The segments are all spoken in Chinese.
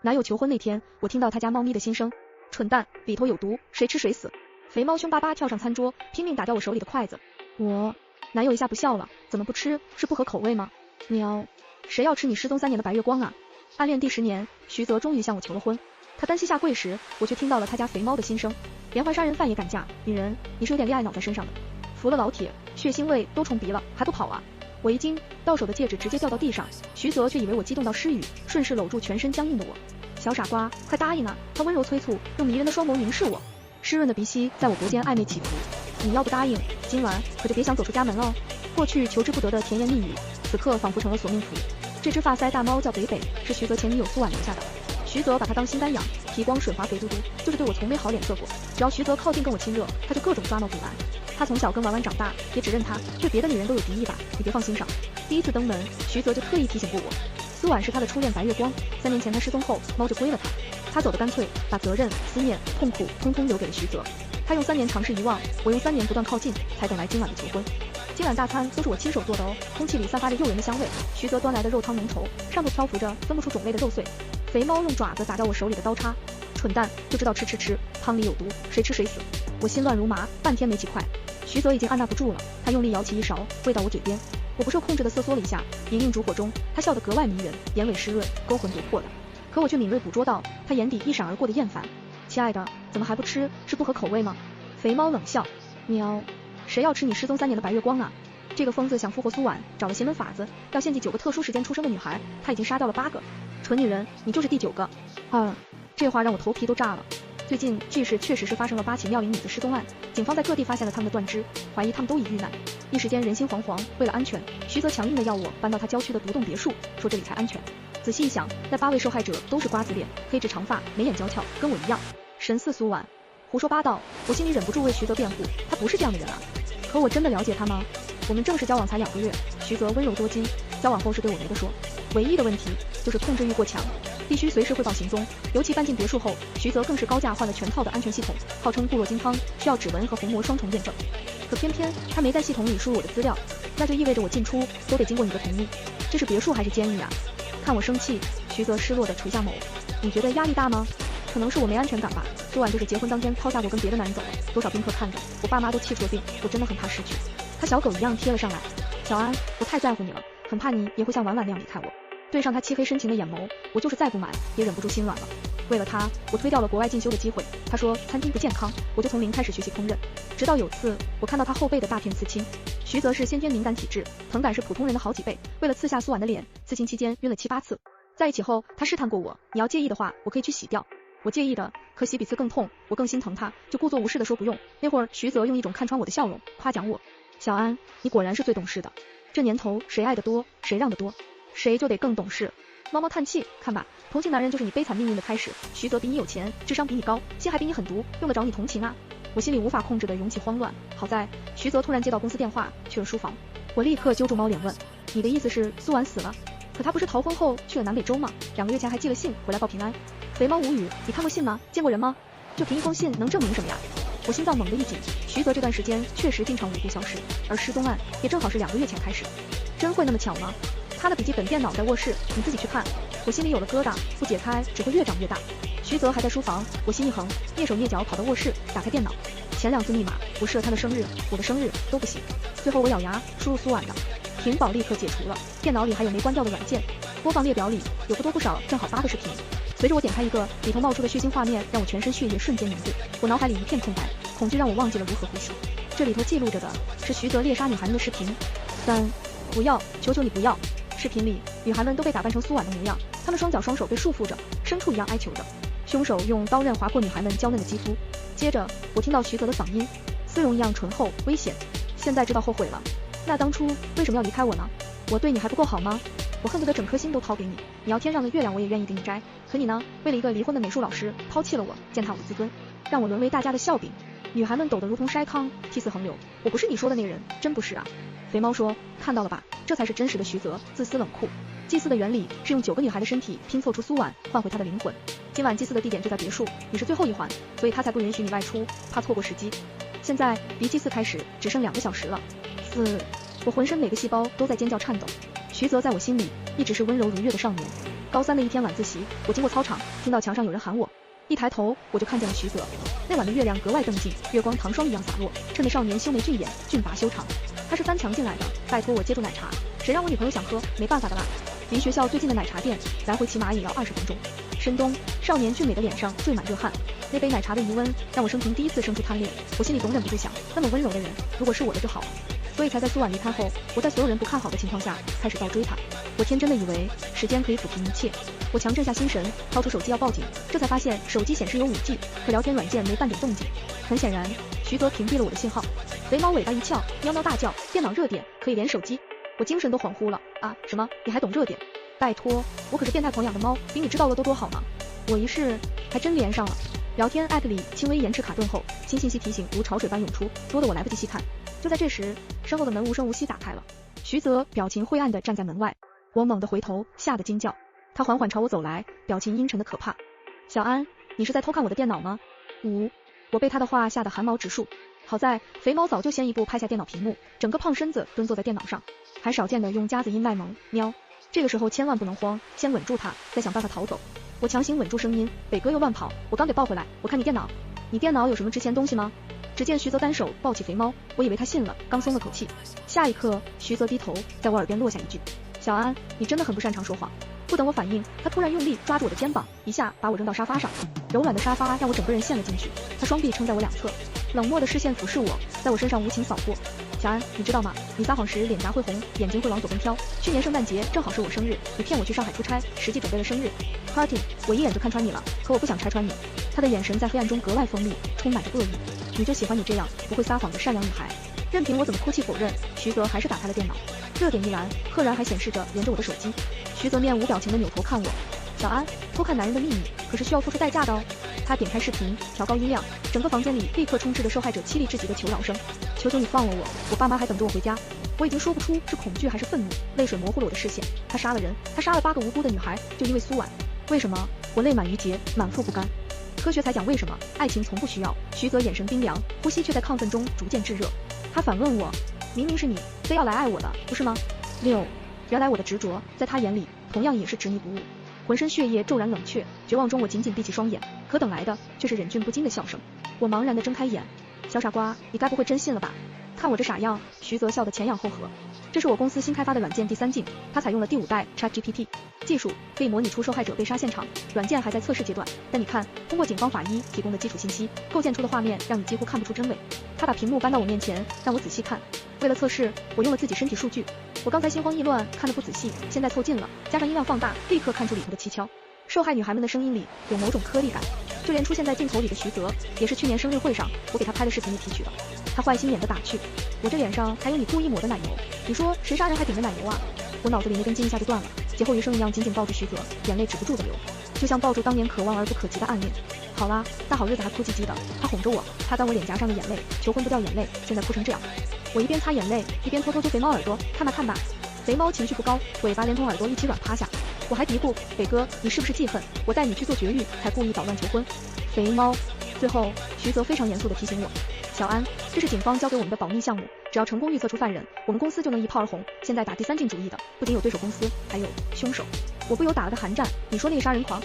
男友求婚那天，我听到他家猫咪的心声，蠢蛋，里头有毒，谁吃谁死。肥猫凶巴巴跳上餐桌，拼命打掉我手里的筷子。男友一下不笑了，怎么不吃？是不合口味吗？喵，谁要吃你失踪3年的白月光啊？暗恋第10年，徐泽终于向我求了婚。他单膝下跪时，我却听到了他家肥猫的心声。连环杀人犯也敢嫁，女人，你是有点恋爱脑在身上的。服了老铁，血腥味都冲鼻了，还不跑啊？我一惊，到手的戒指直接掉到地上，徐泽却以为我激动到失语，顺势搂住全身僵硬的我。小傻瓜，快答应啊！他温柔催促，用迷人的双眸凝视我，湿润的鼻息在我脖间暧昧起伏。你要不答应，今晚可就别想走出家门了。过去求之不得的甜言蜜语，此刻仿佛成了索命符。这只发腮大猫叫北北，是徐泽前女友苏婉留下的。徐泽把它当心肝养，皮光水滑肥嘟嘟，就是对我从没好脸色过。只要徐泽靠近跟我亲热，他就各种抓挠阻拦。他从小跟玩玩长大，也只认他，对别的女人都有敌意吧，你别放心上。第一次登门，徐泽就特意提醒过我，苏婉是他的初恋白月光，3年前他失踪后，猫就归了他。他走得干脆，把责任、思念、痛苦通通留给了徐泽。他用3年尝试遗忘，我用3年不断靠近，才等来今晚的求婚。今晚大餐都是我亲手做的哦，空气里散发着诱人的香味。徐泽端来的肉汤浓稠，上头漂浮着分不出种类的肉碎。肥猫用爪子打掉我手里的刀叉，蠢蛋，就知道吃，汤里有毒，谁吃谁死。我心乱如麻，半天没起筷。徐泽已经按捺不住了，他用力舀起一勺，喂到我嘴边。我不受控制的瑟缩了一下，隐隐烛火中，他笑得格外迷人，眼尾湿润，勾魂夺魄的。可我却敏锐捕捉到他眼底一闪而过的厌烦。亲爱的，怎么还不吃？是不合口味吗？肥猫冷笑，喵，谁要吃你失踪3年的白月光啊？这个疯子想复活苏婉，找了邪门法子，要献祭9个特殊时间出生的女孩，他已经杀掉了8个。蠢女人，你就是第9个。这话让我头皮都炸了。最近G市确实是发生了8起妙龄女子失踪案，警方在各地发现了他们的断肢，怀疑他们都已遇难。一时间人心惶惶，为了安全，徐泽强硬的要我搬到他郊区的独栋别墅，说这里才安全。仔细一想，那8位受害者都是瓜子脸，黑直长发，眉眼娇俏，跟我一样，神似苏婉。胡说八道，我心里忍不住为徐泽辩护，他不是这样的人啊。可我真的了解他吗？我们正式交往才2个月，徐泽温柔多金，交往后是对我没得说。唯一的问题就是控制欲过强，必须随时汇报行踪。尤其搬进别墅后，徐泽更是高价换了全套的安全系统，号称固若金汤，需要指纹和虹膜双重验证。可偏偏他没在系统里输入我的资料，那就意味着我进出都得经过你的同意。这是别墅还是监狱啊？看我生气，徐泽失落地垂下眸。你觉得压力大吗？可能是我没安全感吧。昨晚就是结婚当天抛下我跟别的男人走了，多少宾客看着，我爸妈都气出了病，我真的很怕失去。他小狗一样贴了上来，小安，我太在乎你了，很怕你也会像婉婉那样离开我。对上他漆黑深情的眼眸，我就是再不满也忍不住心软了。为了他，我推掉了国外进修的机会。他说餐厅不健康，我就从零开始学习烹饪。直到有次我看到他后背的大片刺青，徐泽是先天敏感体质，疼感是普通人的好几倍。为了刺下苏婉的脸，刺青期间晕了7、8次。在一起后，他试探过我，你要介意的话，我可以去洗掉。我介意的，可洗比刺更痛，我更心疼他，就故作无事的说不用。那会儿徐泽用一种看穿我的笑容夸奖我，小安，你果然是最懂事的。这年头谁爱得多，谁让得多，谁就得更懂事。猫猫叹气，看吧，同情男人就是你悲惨命运的开始。徐泽比你有钱，智商比你高，心还比你狠毒，用得着你同情啊？我心里无法控制的涌起慌乱。好在徐泽突然接到公司电话，去了书房。我立刻揪住猫脸问，你的意思是苏婉死了？可他不是逃婚后去了南北洲吗？2个月前还寄了信回来报平安。肥猫无语，你看过信吗？见过人吗？就凭一封信能证明什么呀？我心脏猛地一紧，徐泽这段时间确实经常无故消失，而失踪案也正好是2个月前开始。真会那么巧吗？他的笔记本电脑在卧室，你自己去看。我心里有了疙瘩，不解开只会越长越大。徐泽还在书房，我心一横，蹑手蹑脚跑到卧室，打开电脑，前2字密码不设他的生日，我的生日都不行。最后我咬牙输入苏婉的，屏保立刻解除了，电脑里还有没关掉的软件，播放列表里有不多不少正好8个视频。随着我点开一个，里头冒出的血腥画面让我全身血液瞬间凝固，我脑海里一片空白，恐惧让我忘记了如何呼吸。这里头记录着的是徐泽猎杀女孩们的视频。不要，求求你不要！视频里女孩们都被打扮成苏婉的模样，她们双脚双手被束缚着，牲畜一样哀求着。凶手用刀刃划破女孩们娇嫩的肌肤。接着我听到徐泽的嗓音，丝绒一样醇厚危险。现在知道后悔了。那当初为什么要离开我呢？我对你还不够好吗？我恨不得整颗心都掏给你，你要天上的月亮我也愿意给你摘。可你呢？为了一个离婚的美术老师抛弃了我，践踏我的自尊，让我沦为大家的笑柄。女孩们抖得如同筛糠，涕泗横流。我不是你说的那个人，真不是啊。肥猫说，看到了吧，这才是真实的徐泽，自私冷酷。祭祀的原理是用9个女孩的身体拼凑出苏婉，换回她的灵魂。今晚祭祀的地点就在别墅，你是最后一环，所以他才不允许你外出，怕错过时机。现在离祭祀开始只剩2个小时了。我浑身每个细胞都在尖叫颤抖。徐泽在我心里一直是温柔如月的少年，高3的一天晚自习，我经过操场，听到墙上有人喊我，一抬头我就看见了徐泽。那晚的月亮格外瞪镜，月光糖霜一样洒落，衬得少年秀眉俊眼，俊拔修长。他是翻墙进来的，拜托我接住奶茶，谁让我女朋友想喝，没办法的啦。离学校最近的奶茶店，来回起码也要20分钟。深冬，少年俊美的脸上缀满热汗，那杯奶茶的余温让我生平第一次生出贪恋。我心里总忍不住想，那么温柔的人，如果是我的就好了。所以才在苏婉离开后，我在所有人不看好的情况下开始倒追他。我天真的以为时间可以抚平一切，我强振下心神，掏出手机要报警，这才发现手机显示有5G，可聊天软件没半点动静。很显然，徐泽屏蔽了我的信号。肥猫尾巴一翘，喵喵大叫，电脑热点可以连手机。我精神都恍惚了啊！什么？你还懂热点？拜托，我可是变态狂养的猫，比你知道的多好吗？我一试，还真连上了。聊天 app 里轻微延迟卡顿后，新信息提醒如潮水般涌出，多得我来不及细看。就在这时，身后的门无声无息打开了，徐泽表情晦暗地站在门外。我猛地回头，吓得惊叫。他缓缓朝我走来，表情阴沉的可怕。小安，你是在偷看我的电脑吗？我被他的话吓得汗毛直竖。好在肥猫早就先一步拍下电脑屏幕，整个胖身子蹲坐在电脑上，还少见的用夹子音卖萌喵。这个时候千万不能慌，先稳住他，再想办法逃走。我强行稳住声音，北哥又乱跑，我刚给抱回来，我看你电脑，你电脑有什么值钱东西吗？只见徐泽单手抱起肥猫，我以为他信了，刚松了口气。下一刻，徐泽低头在我耳边落下一句：小安，你真的很不擅长说谎。不等我反应，他突然用力抓住我的肩膀，一下把我扔到沙发上。柔软的沙发让我整个人陷了进去，他双臂撑在我两侧，冷漠的视线俯视我，在我身上无情扫过。小安，你知道吗？你撒谎时脸颊会红，眼睛会往左边飘。去年圣诞节正好是我生日，你骗我去上海出差，实际准备了生日 party。我一眼就看穿你了，可我不想拆穿你。他的眼神在黑暗中格外锋利，充满着恶意。你就喜欢你这样不会撒谎的善良女孩。任凭我怎么哭泣否认，徐泽还是打开了电脑，热点一栏，赫然还显示着连着我的手机。徐泽面无表情的扭头看我，小安，偷看男人的秘密可是需要付出代价的哦。他点开视频，调高音量，整个房间里立刻充斥着受害者凄厉至极的求饶声。求求你放了我，我爸妈还等着我回家。我已经说不出是恐惧还是愤怒，泪水模糊了我的视线。他杀了人，他杀了8个无辜的女孩，就因为苏婉。为什么？我泪满于睫，满腹不甘。科学才讲为什么，爱情从不需要。徐泽眼神冰凉，呼吸却在亢奋中逐渐炙热。他反问我，明明是你非要来爱我的，不是吗？6，原来我的执着在他眼里同样也是执迷不悟。浑身血液骤然冷却，绝望中我紧紧闭起双眼，可等来的却是忍俊不禁的笑声。我茫然地睁开眼，小傻瓜，你该不会真信了吧？看我这傻样，徐泽笑得前仰后合。这是我公司新开发的软件第3镜，它采用了第5代 ChatGPT 技术，可以模拟出受害者被杀现场。软件还在测试阶段，但你看，通过警方法医提供的基础信息，构建出的画面让你几乎看不出真伪。他把屏幕搬到我面前，让我仔细看。为了测试，我用了自己身体数据。我刚才心慌意乱，看得不仔细，现在凑近了，加上音量放大，立刻看出里头的蹊跷。受害女孩们的声音里有某种颗粒感，就连出现在镜头里的徐泽，也是去年生日会上我给他拍的视频里提取的。他坏心眼的打趣，我这脸上还有你故意抹的奶油，你说谁杀人还顶着奶油啊？我脑子里那根筋一下就断了，劫后余生一样紧紧抱住徐泽，眼泪止不住的流，就像抱住当年可望而不可及的暗恋。好啦，大好日子还哭唧唧的，他哄着我，擦干我脸颊上的眼泪，求婚不掉眼泪，现在哭成这样。我一边擦眼泪，一边偷偷揪肥猫耳朵，看吧看吧。肥猫情绪不高，尾巴连同耳朵一起软趴下。我还嘀咕，北哥，你是不是记恨我带你去做绝育，才故意捣乱求婚？肥猫。最后，徐泽非常严肃地提醒我，小安，这是警方交给我们的保密项目，只要成功预测出犯人，我们公司就能一炮而红。现在打第3镜主意的，不仅有对手公司，还有凶手。我不由打了个寒战，你说那个杀人狂？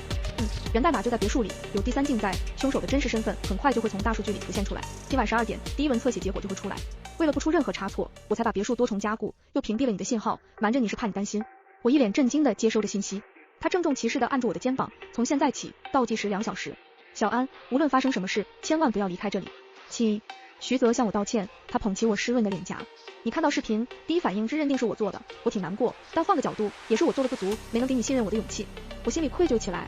源代码就在别墅里，有第3镜在，凶手的真实身份很快就会从大数据里浮现出来。今晚12点，第1轮侧写结果就会出来。为了不出任何差错，我才把别墅多重加固，又屏蔽了你的信号，瞒着你是怕你担心。我一脸震惊地接收着信息，他郑重其事地按住我的肩膀，从现在起倒计时2小时。小安，无论发生什么事，千万不要离开这里。请。徐泽向我道歉，他捧起我湿润的脸颊。你看到视频，第一反应是认定是我做的，我挺难过，但换个角度，也是我做的不足，没能给你信任我的勇气。我心里愧疚起来。